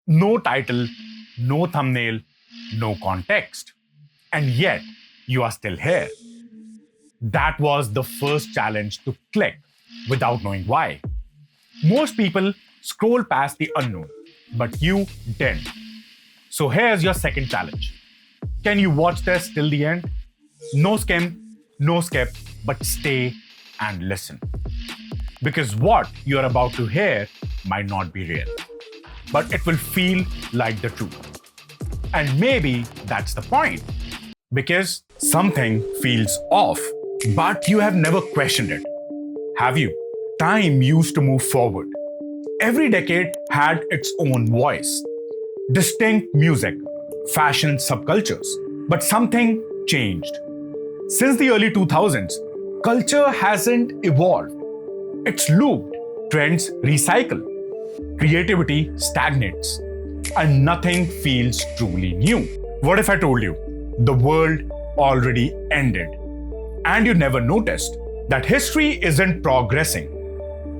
No title, no thumbnail, no context. And yet, you are still here. That was the first challenge to click without knowing why. Most people scroll past the unknown, but you didn't. So here's your second challenge. Can you watch this till the end? No skim, no skip, but stay and listen. Because what you're about to hear might not be real, but it will feel like the truth. And maybe that's the point. Because something feels off, but you have never questioned it. Have you? Time used to move forward. Every decade had its own voice, distinct music, fashion subcultures. But something changed. Since the early 2000s, culture hasn't evolved. It's looped, trends recycle, creativity stagnates, and nothing feels truly new. What if I told you the world already ended and you never noticed that history isn't progressing?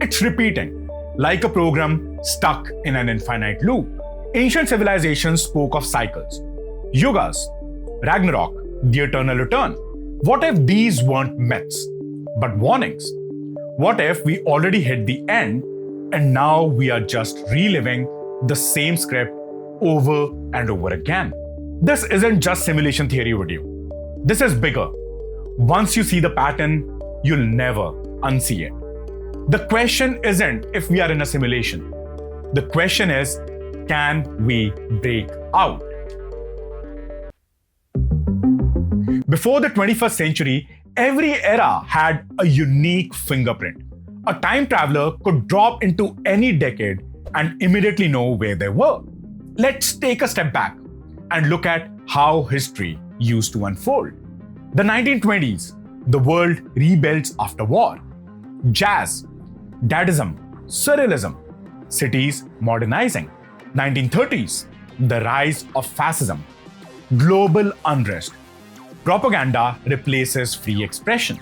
It's repeating, like a program stuck in an infinite loop. Ancient civilizations spoke of cycles, Yugas, Ragnarok, the eternal return. What if these weren't myths, but warnings? What if we already hit the end and now we are just reliving the same script over and over again? This isn't just simulation theory video. This is bigger. Once you see the pattern, you'll never unsee it. The question isn't if we are in a simulation. The question is, can we break out? Before the 21st century, every era had a unique fingerprint. A time traveler could drop into any decade and immediately know where they were. Let's take a step back and look at how history used to unfold. The 1920s, the world rebuilds after war. Jazz, Dadaism, Surrealism, cities modernizing. 1930s, the rise of fascism, global unrest. Propaganda replaces free expression.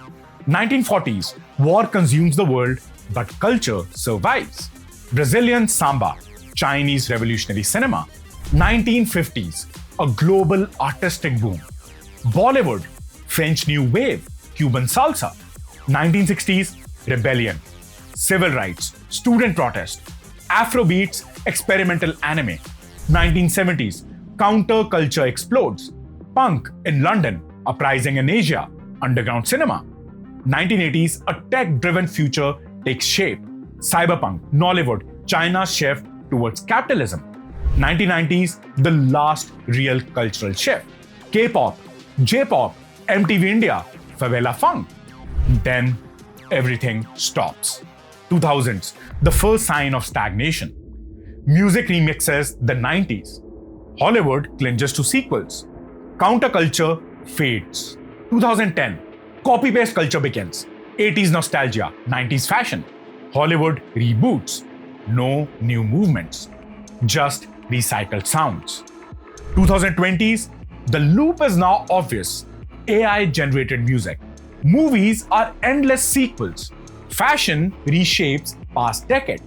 1940s, war consumes the world, but culture survives. Brazilian samba, Chinese revolutionary cinema. 1950s, a global artistic boom. Bollywood, French New Wave, Cuban salsa. 1960s, rebellion, civil rights, student protest. Afrobeats, experimental anime. 1970s, counterculture explodes. Punk in London, uprising in Asia, underground cinema. 1980s, a tech-driven future takes shape. Cyberpunk, Nollywood, China's shift towards capitalism. 1990s, the last real cultural shift. K-pop, J-pop, MTV India, favela funk. Then everything stops. 2000s, the first sign of stagnation. Music remixes the 90s. Hollywood clinges to sequels. Counterculture fades. 2010, copy-paste culture begins. 80s nostalgia, 90s fashion. Hollywood reboots. No new movements, just recycled sounds. 2020s, the loop is now obvious. AI-generated music. Movies are endless sequels. Fashion reshapes past decade.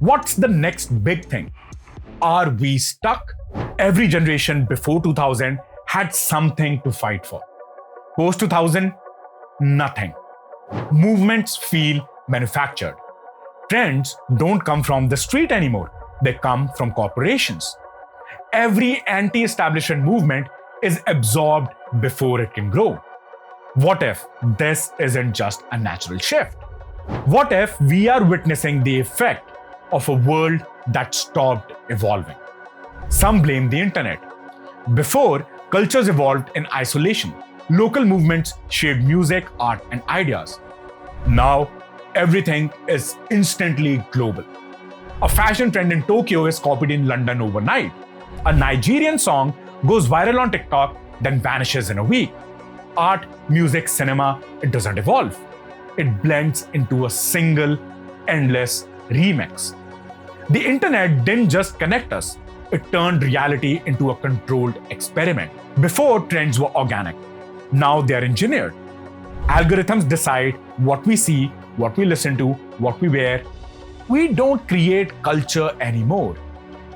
What's the next big thing? Are we stuck? Every generation before 2000 had something to fight for. Post 2000, nothing. Movements feel manufactured. Trends don't come from the street anymore. They come from corporations. Every anti-establishment movement is absorbed before it can grow. What if this isn't just a natural shift? What if we are witnessing the effect of a world that stopped evolving? Some blame the internet. Before, cultures evolved in isolation. Local movements shaped music, art, and ideas. Now, everything is instantly global. A fashion trend in Tokyo is copied in London overnight. A Nigerian song goes viral on TikTok, then vanishes in a week. Art, music, cinema, it doesn't evolve. It blends into a single, endless remix. The internet didn't just connect us, it turned reality into a controlled experiment. Before, trends were organic. Now they are engineered. Algorithms decide what we see, what we listen to, what we wear. We don't create culture anymore.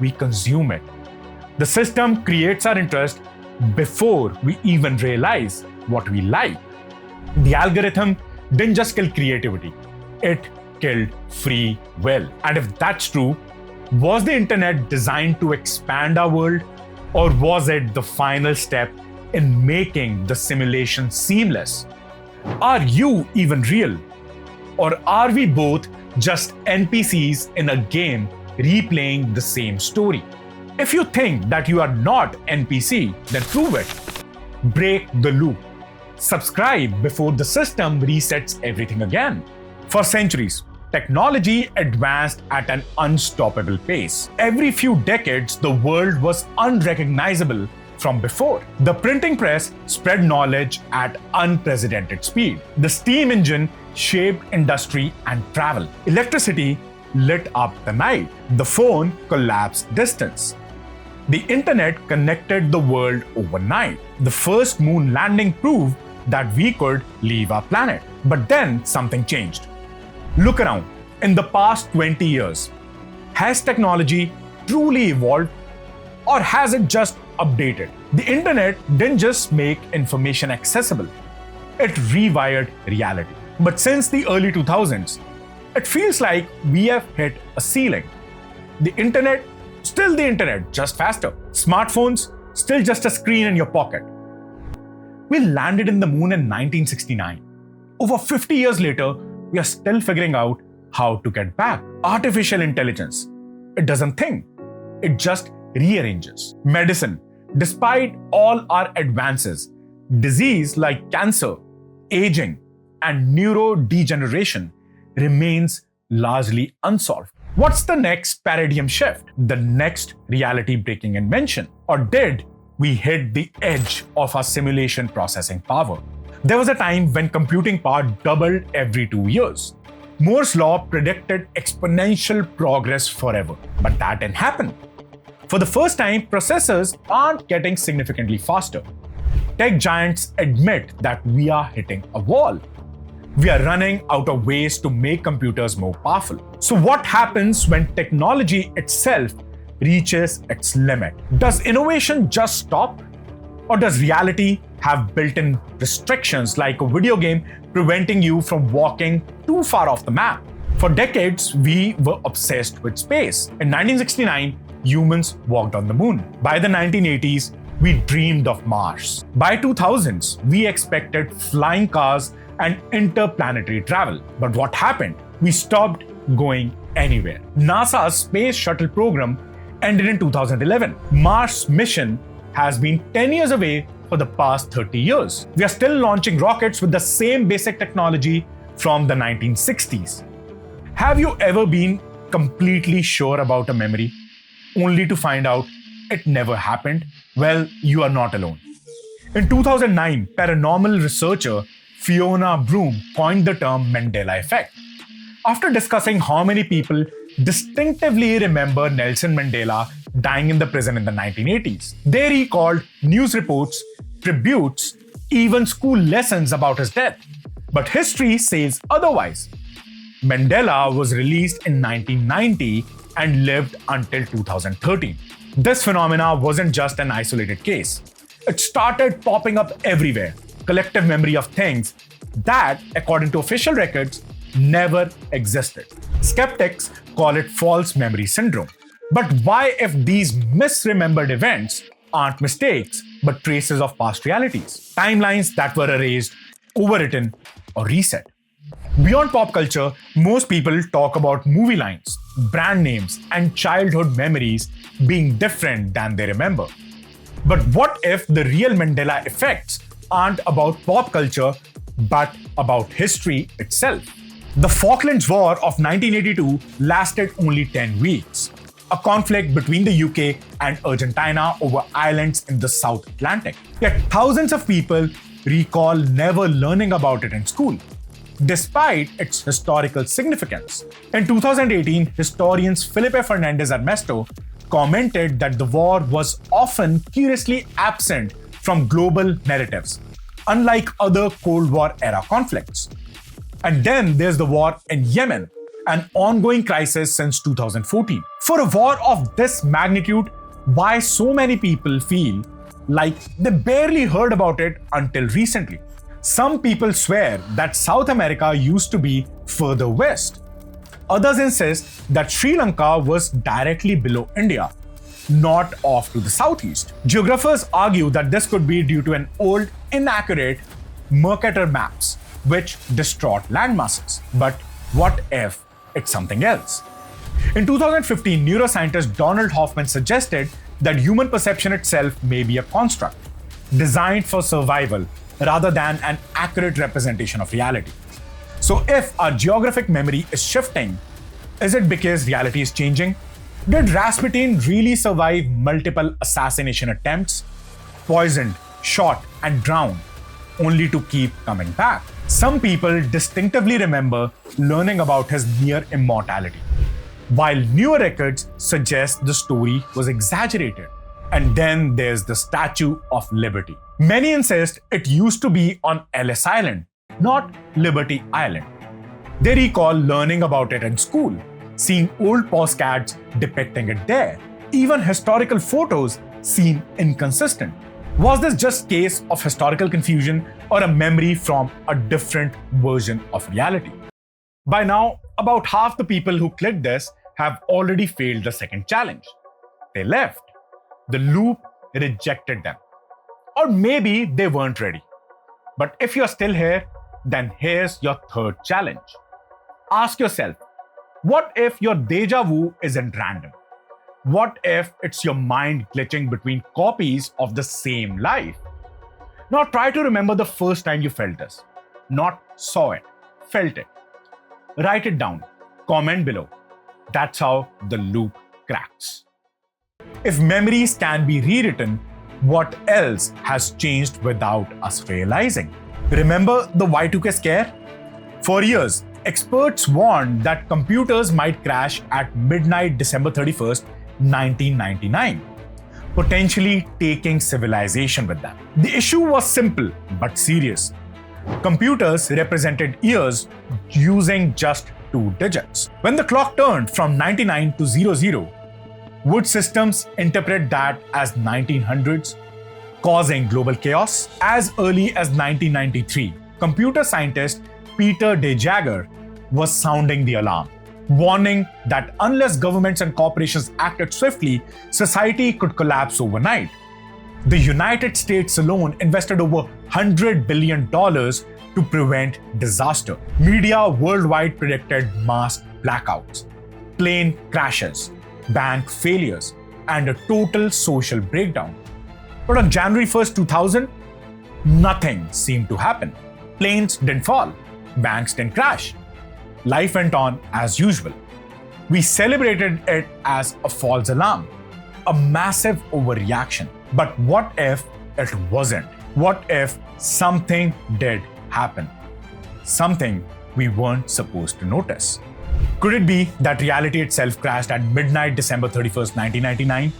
we consume it. The system creates our interest before we even realize what we like. The algorithm didn't just kill creativity, it killed free will. And if that's true, was the internet designed to expand our world, or was it the final step in making the simulation seamless? Are you even real? Or are we both just NPCs in a game replaying the same story? If you think that you are not NPC, then prove it. Break the loop. Subscribe before the system resets everything again. For centuries, technology advanced at an unstoppable pace. Every few decades, the world was unrecognizable from before. The printing press spread knowledge at unprecedented speed. The steam engine shaped industry and travel. Electricity lit up the night. The phone collapsed distance. The internet connected the world overnight. The first moon landing proved that we could leave our planet. But then something changed. Look around. In the past 20 years, has technology truly evolved, or has it just updated? The internet didn't just make information accessible, it rewired reality. But since the early 2000s, it feels like we have hit a ceiling. The internet, still the internet, just faster. Smartphones, still just a screen in your pocket. We landed in the moon in 1969. Over 50 years later, we are still figuring out how to get back. Artificial intelligence, it doesn't think, it just rearranges. Medicine, despite all our advances, disease like cancer, aging, and neurodegeneration remains largely unsolved. What's the next paradigm shift? The next reality-breaking invention? Or did we hit the edge of our simulation processing power? There was a time when computing power doubled every 2 years. Moore's law predicted exponential progress forever, but that didn't happen. For the first time, processors aren't getting significantly faster. Tech giants admit that we are hitting a wall. We are running out of ways to make computers more powerful. So what happens when technology itself reaches its limit? Does innovation just stop? Or does reality have built-in restrictions like a video game preventing you from walking too far off the map? For decades, we were obsessed with space. In 1969, humans walked on the moon. By the 1980s, we dreamed of Mars. By 2000s, we expected flying cars and interplanetary travel. But what happened? We stopped going anywhere. NASA's space shuttle program ended in 2011. Mars mission has been 10 years away for the past 30 years. We are still launching rockets with the same basic technology from the 1960s. Have you ever been completely sure about a memory, only to find out it never happened? Well, you are not alone. In 2009, paranormal researcher Fiona Broom coined the term Mandela effect. After discussing how many people distinctively remember Nelson Mandela dying in the prison in the 1980s, they recalled news reports, tributes, even school lessons about his death. But history says otherwise. Mandela was released in 1990 and lived until 2013. This phenomena wasn't just an isolated case. It started popping up everywhere. Collective memory of things that, according to official records, never existed. Skeptics call it false memory syndrome. But why if these misremembered events aren't mistakes, but traces of past realities? Timelines that were erased, overwritten, or reset. Beyond pop culture, most people talk about movie lines, brand names, and childhood memories being different than they remember. But what if the real Mandela effects aren't about pop culture, but about history itself? The Falklands War of 1982 lasted only 10 weeks, a conflict between the UK and Argentina over islands in the South Atlantic. Yet thousands of people recall never learning about it in school, despite its historical significance. In 2018, historians Felipe Fernandez Armesto commented that the war was often curiously absent from global narratives, unlike other Cold War era conflicts. And then there's the war in Yemen, an ongoing crisis since 2014. For a war of this magnitude, why so many people feel like they barely heard about it until recently? Some people swear that South America used to be further west. Others insist that Sri Lanka was directly below India, not off to the southeast. Geographers argue that this could be due to an old, inaccurate Mercator maps, which distort landmasses. But what if it's something else? In 2015, neuroscientist Donald Hoffman suggested that human perception itself may be a construct, designed for survival rather than an accurate representation of reality. So if our geographic memory is shifting, is it because reality is changing? Did Rasputin really survive multiple assassination attempts, poisoned, shot, and drowned, only to keep coming back? Some people distinctively remember learning about his near immortality, while newer records suggest the story was exaggerated. And then there's the Statue of Liberty. Many insist it used to be on Ellis Island, not Liberty Island. They recall learning about it in school, seeing old postcards depicting it there. Even historical photos seem inconsistent. Was this just a case of historical confusion or a memory from a different version of reality? By now, about half the people who clicked this have already failed the second challenge. They left. The loop rejected them. Or maybe they weren't ready. But if you're still here, then here's your third challenge. Ask yourself, what if your déjà vu isn't random? What if it's your mind glitching between copies of the same life? Now try to remember the first time you felt this. Not saw it, felt it. Write it down. Comment below. That's how the loop cracks. If memories can be rewritten, what else has changed without us realizing? Remember the Y2K scare? For years, experts warned that computers might crash at midnight December 31st, 1999, potentially taking civilization with them. The issue was simple but serious. Computers represented years using just 2 digits. When the clock turned from 99 to 00, would systems interpret that as 1900s, causing global chaos? As early as 1993, computer scientist Peter déjà was sounding the alarm, warning that unless governments and corporations acted swiftly, society could collapse overnight. The United States alone invested over $100 billion to prevent disaster. Media worldwide predicted mass blackouts, plane crashes, bank failures, and a total social breakdown. But on January 1st, 2000, nothing seemed to happen. Planes didn't fall, banks didn't crash. Life went on as usual. We celebrated it as a false alarm, a massive overreaction. But what if it wasn't? What if something did happen? Something we weren't supposed to notice. Could it be that reality itself crashed at midnight December 31st, 1999,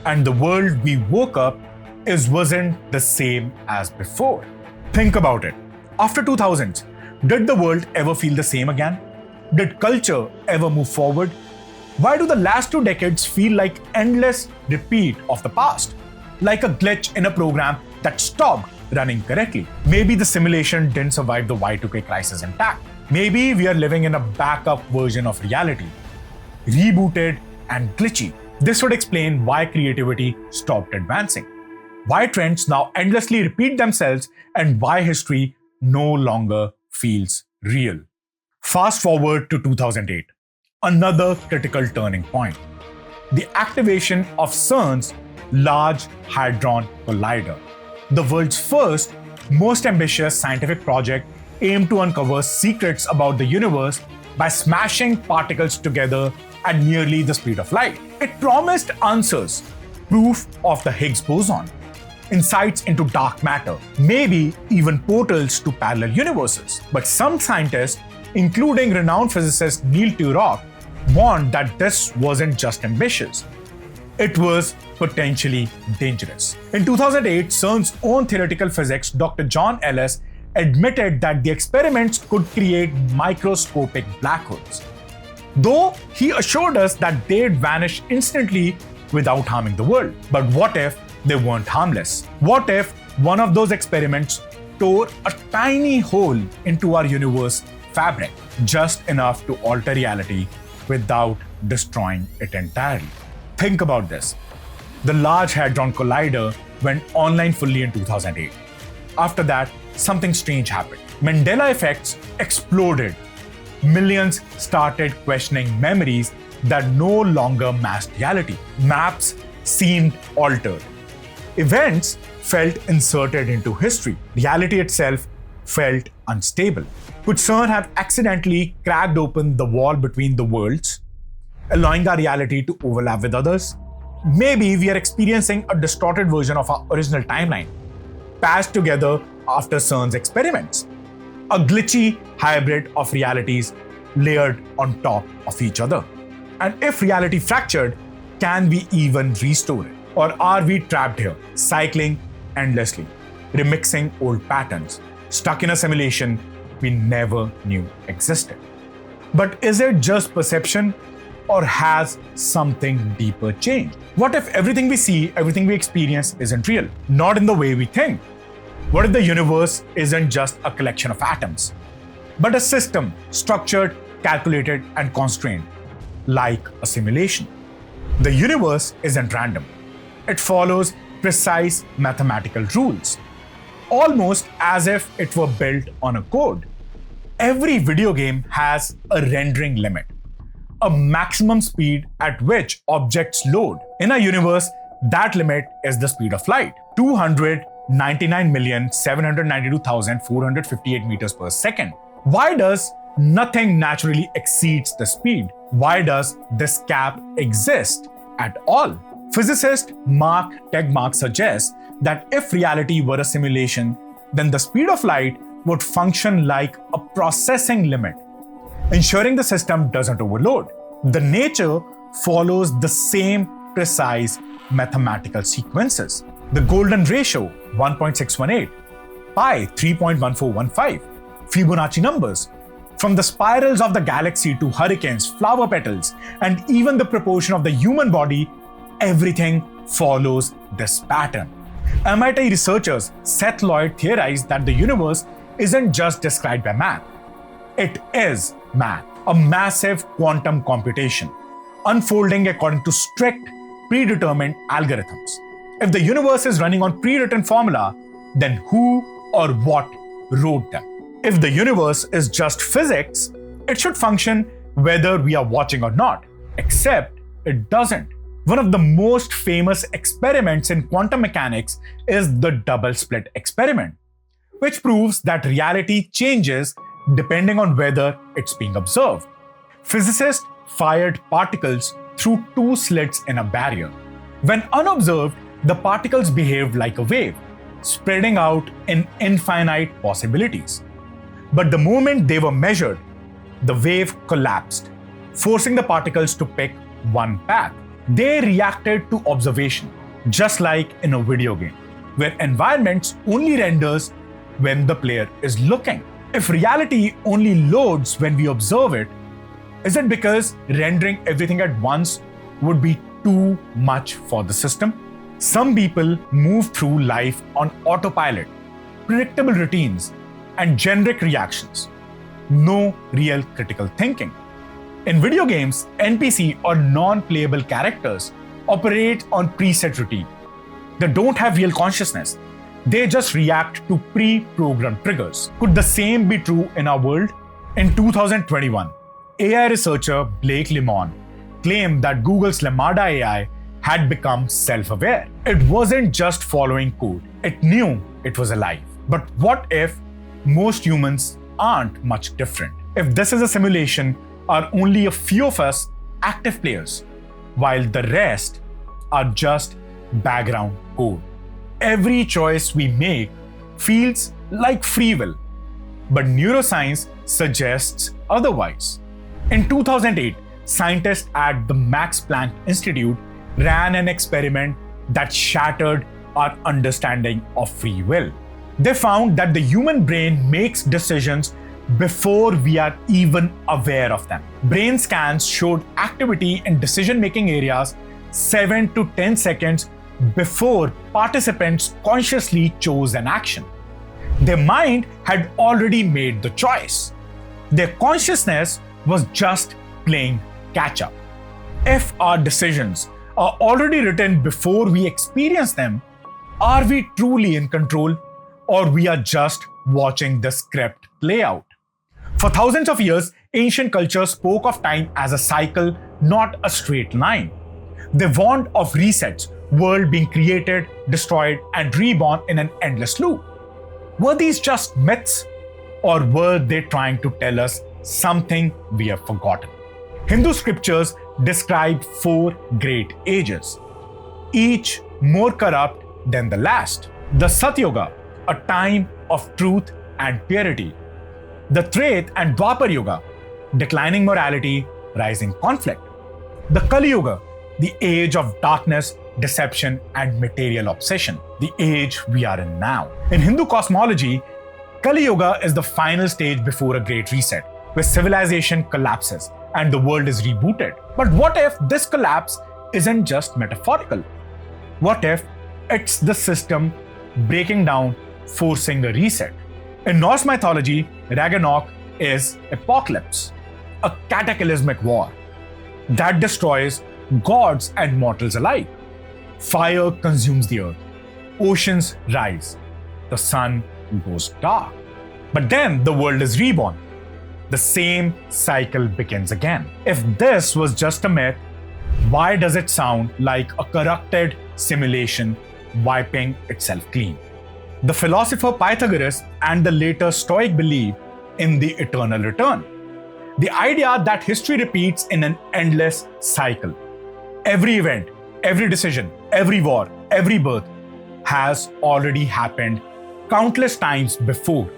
and the world we woke up wasn't the same as before? Think about it. After 2000s, did the world ever feel the same again? Did culture ever move forward? Why do the last 2 decades feel like endless repeat of the past? Like a glitch in a program that stopped running correctly. Maybe the simulation didn't survive the Y2K crisis intact. Maybe we are living in a backup version of reality, rebooted and glitchy. This would explain why creativity stopped advancing, why trends now endlessly repeat themselves, and why history no longer feels real. Fast forward to 2008, another critical turning point. The activation of CERN's Large Hadron Collider, the world's first, most ambitious scientific project aimed to uncover secrets about the universe by smashing particles together at nearly the speed of light. It promised answers, proof of the Higgs boson, insights into dark matter, maybe even portals to parallel universes. But some scientists, including renowned physicist Neil Turok, warned that this wasn't just ambitious. It was potentially dangerous. In 2008, CERN's own theoretical physics, Dr. John Ellis, admitted that the experiments could create microscopic black holes, though he assured us that they'd vanish instantly without harming the world. But what if they weren't harmless? What if one of those experiments tore a tiny hole into our universe fabric, just enough to alter reality without destroying it entirely? Think about this. The Large Hadron Collider went online fully in 2008. After that, something strange happened. Mandela effects exploded. Millions started questioning memories that no longer matched reality. Maps seemed altered. Events felt inserted into history. Reality itself felt unstable. Could CERN have accidentally cracked open the wall between the worlds, allowing our reality to overlap with others? Maybe we are experiencing a distorted version of our original timeline, patched together after CERN's experiments. A glitchy hybrid of realities layered on top of each other. And if reality fractured, can we even restore it? Or are we trapped here, cycling endlessly, remixing old patterns, stuck in a simulation we never knew existed? But is it just perception, or has something deeper changed? What if everything we see, everything we experience isn't real? Not in the way we think. What if the universe isn't just a collection of atoms, but a system structured, calculated, and constrained, like a simulation? The universe isn't random. It follows precise mathematical rules, almost as if it were built on a code. Every video game has a rendering limit, a maximum speed at which objects load. In our universe, that limit is the speed of light, 299,792,458 meters per second. Why does nothing naturally exceeds the speed? Why does this cap exist at all? Physicist Mark Tegmark suggests that if reality were a simulation, then the speed of light would function like a processing limit, ensuring the system doesn't overload. The nature follows the same precise mathematical sequences. The golden ratio, 1.618, pi, 3.1415, Fibonacci numbers. From the spirals of the galaxy to hurricanes, flower petals, and even the proportion of the human body, everything follows this pattern. MIT researchers Seth Lloyd theorized that the universe isn't just described by math. It is math, a massive quantum computation, unfolding according to strict, predetermined algorithms. If the universe is running on pre-written formula, then who or what wrote them? If the universe is just physics, it should function whether we are watching or not, except it doesn't. One of the most famous experiments in quantum mechanics is the double slit experiment, which proves that reality changes depending on whether it's being observed. Physicists fired particles through two slits in a barrier. When unobserved, the particles behaved like a wave, spreading out in infinite possibilities. But the moment they were measured, the wave collapsed, forcing the particles to pick one path. They reacted to observation, just like in a video game, where environments only renders when the player is looking. If reality only loads when we observe it, is it because rendering everything at once would be too much for the system? Some people move through life on autopilot, predictable routines, and generic reactions. No real critical thinking. In video games, NPC or non-playable characters operate on preset routine. They don't have real consciousness. They just react to pre-programmed triggers. Could the same be true in our world? In 2021, AI researcher Blake Lemoine claimed that Google's Llama AI had become self-aware. It wasn't just following code. It knew it was alive. But what if most humans aren't much different? If this is a simulation, are only a few of us active players, while the rest are just background code. Every choice we make feels like free will, but neuroscience suggests otherwise. In 2008, scientists at the Max Planck Institute ran an experiment that shattered our understanding of free will. They found that the human brain makes decisions before we are even aware of them. Brain scans showed activity in decision-making areas 7 to 10 seconds before participants consciously chose an action. Their mind had already made the choice. Their consciousness was just playing catch-up. If our decisions are already written before we experience them, are we truly in control, or we are just watching the script play out? For thousands of years, ancient cultures spoke of time as a cycle, not a straight line. They warned of resets, world being created, destroyed, and reborn in an endless loop. Were these just myths, or were they trying to tell us something we have forgotten? Hindu scriptures describe 4 great ages, each more corrupt than the last. The Satyuga, a time of truth and purity. The Treta and Dwapar Yuga, declining morality, rising conflict. The Kali Yuga, the age of darkness, deception, and material obsession, the age we are in now. In Hindu cosmology, Kali Yuga is the final stage before a great reset, where civilization collapses and the world is rebooted. But what if this collapse isn't just metaphorical? What if it's the system breaking down, forcing a reset? In Norse mythology, Ragnarok is apocalypse, a cataclysmic war that destroys gods and mortals alike. Fire consumes the earth, oceans rise, the sun goes dark. But then the world is reborn. The same cycle begins again. If this was just a myth, why does it sound like a corrupted simulation wiping itself clean? The philosopher Pythagoras and the later Stoic believe in the eternal return, the idea that history repeats in an endless cycle. Every event, every decision, every war, every birth has already happened countless times before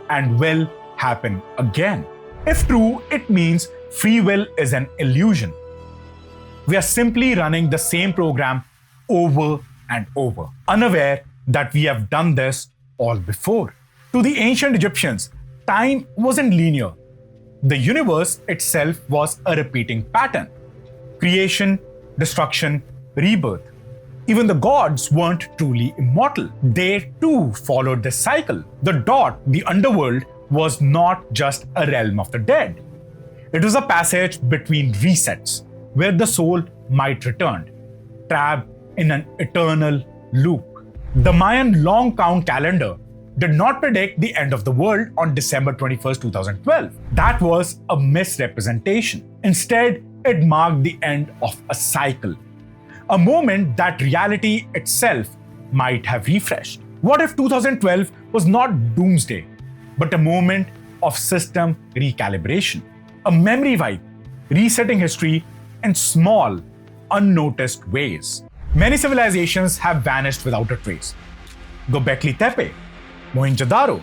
and will happen again. If true, it means free will is an illusion. We are simply running the same program over and over, unaware that we have done this all before. To the ancient Egyptians, time wasn't linear. The universe itself was a repeating pattern: creation, destruction, rebirth. Even the gods weren't truly immortal. They too followed this cycle. The dot, the underworld, was not just a realm of the dead. It was a passage between resets, where the soul might return, trapped in an eternal loop. The Mayan long count calendar did not predict the end of the world on December 21st, 2012. That was a misrepresentation. Instead, it marked the end of a cycle, a moment that reality itself might have refreshed. What if 2012 was not doomsday, but a moment of system recalibration, a memory wipe, resetting history in small, unnoticed ways? Many civilizations have vanished without a trace. Göbekli Tepe, Mohenjo-daro,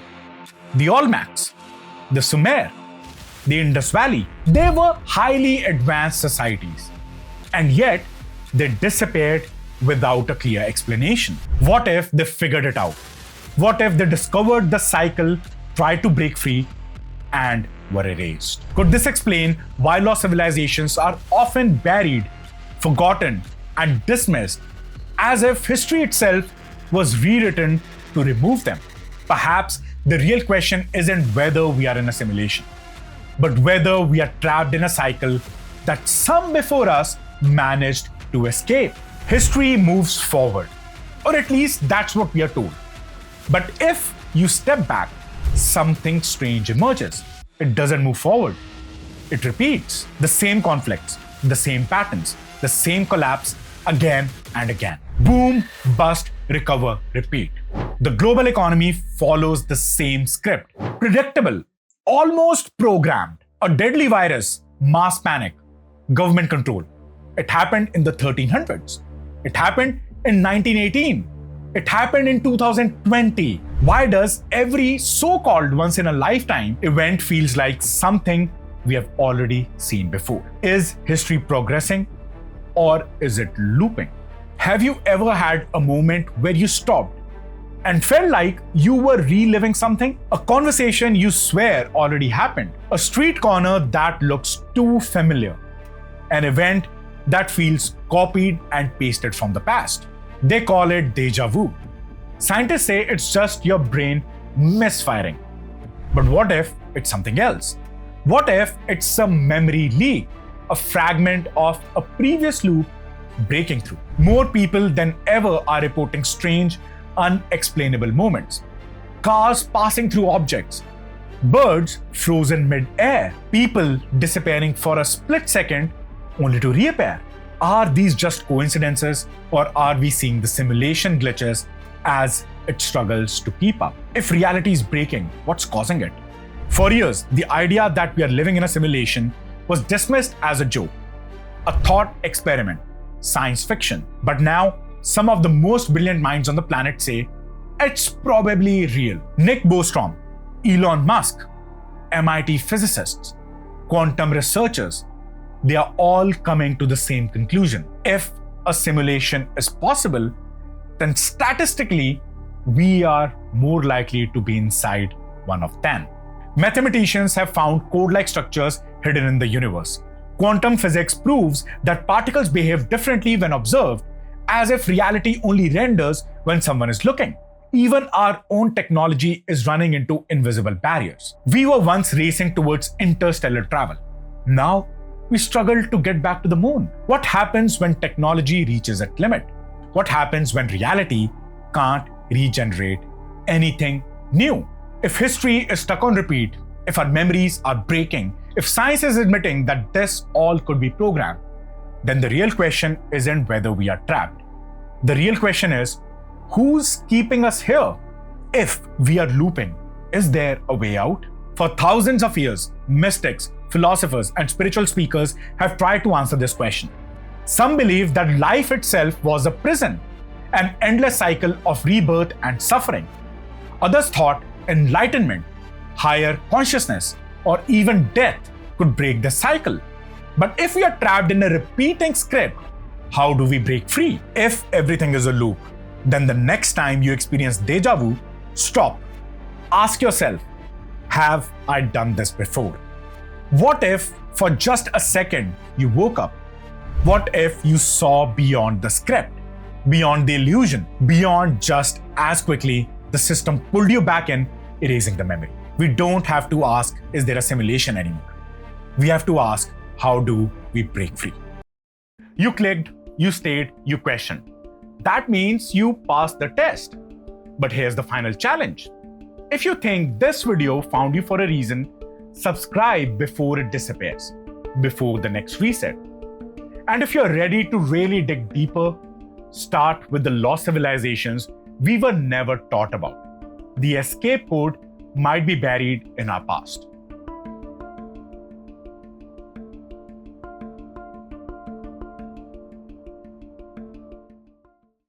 the Olmecs, the Sumer, the Indus Valley. They were highly advanced societies, and yet they disappeared without a clear explanation. What if they figured it out? What if they discovered the cycle, tried to break free, and were erased? Could this explain why lost civilizations are often buried, forgotten, and dismissed, as if history itself was rewritten to remove them? Perhaps the real question isn't whether we are in a simulation, but whether we are trapped in a cycle that some before us managed to escape. History moves forward, or at least that's what we are told. But if you step back, something strange emerges. It doesn't move forward. It repeats the same conflicts, the same patterns, the same collapse again and again. Boom, bust, recover, repeat. The global economy follows the same script. Predictable, almost programmed. A deadly virus, mass panic, government control. It happened in the 1300s. It happened in 1918. It happened in 2020. Why does every so-called once-in-a-lifetime event feels like something we have already seen before? Is history progressing, or is it looping? Have you ever had a moment where you stopped, and felt like you were reliving something? A conversation you swear already happened, a street corner that looks too familiar, an event that feels copied and pasted from the past. They call it déjà vu. Scientists say it's just your brain misfiring. But what if it's something else? What if it's a memory leak, a fragment of a previous loop breaking through? More people than ever are reporting strange, unexplainable moments. Cars passing through objects, birds frozen mid-air, people disappearing for a split second only to reappear. Are these just coincidences, or are we seeing the simulation glitches as it struggles to keep up? If reality is breaking, what's causing it? For years, the idea that we are living in a simulation was dismissed as a joke, a thought experiment, science fiction. But now, some of the most brilliant minds on the planet say it's probably real. Nick Bostrom, Elon Musk, MIT physicists, quantum researchers, they are all coming to the same conclusion. If a simulation is possible, then statistically, we are more likely to be inside one of them. Mathematicians have found code-like structures hidden in the universe. Quantum physics proves that particles behave differently when observed, as if reality only renders when someone is looking. Even our own technology is running into invisible barriers. We were once racing towards interstellar travel. Now, we struggle to get back to the moon. What happens when technology reaches its limit? What happens when reality can't regenerate anything new? If history is stuck on repeat, if our memories are breaking, if science is admitting that this all could be programmed, then the real question isn't whether we are trapped. The real question is, who's keeping us here? If we are looping, is there a way out? For thousands of years, mystics, philosophers, and spiritual speakers have tried to answer this question. Some believe that life itself was a prison, an endless cycle of rebirth and suffering. Others thought enlightenment, higher consciousness, or even death could break the cycle. But if we are trapped in a repeating script, how do we break free? If everything is a loop, then the next time you experience déjà vu, stop. Ask yourself, have I done this before? What if, for just a second, you woke up? What if you saw beyond the script, beyond the illusion, beyond just as quickly the system pulled you back in, erasing the memory? We don't have to ask, is there a simulation anymore? We have to ask, how do we break free? You clicked, you stayed, you questioned. That means you passed the test. But here's the final challenge. If you think this video found you for a reason, subscribe before it disappears, before the next reset. And if you're ready to really dig deeper, start with the lost civilizations we were never taught about. The escape code might be buried in our past.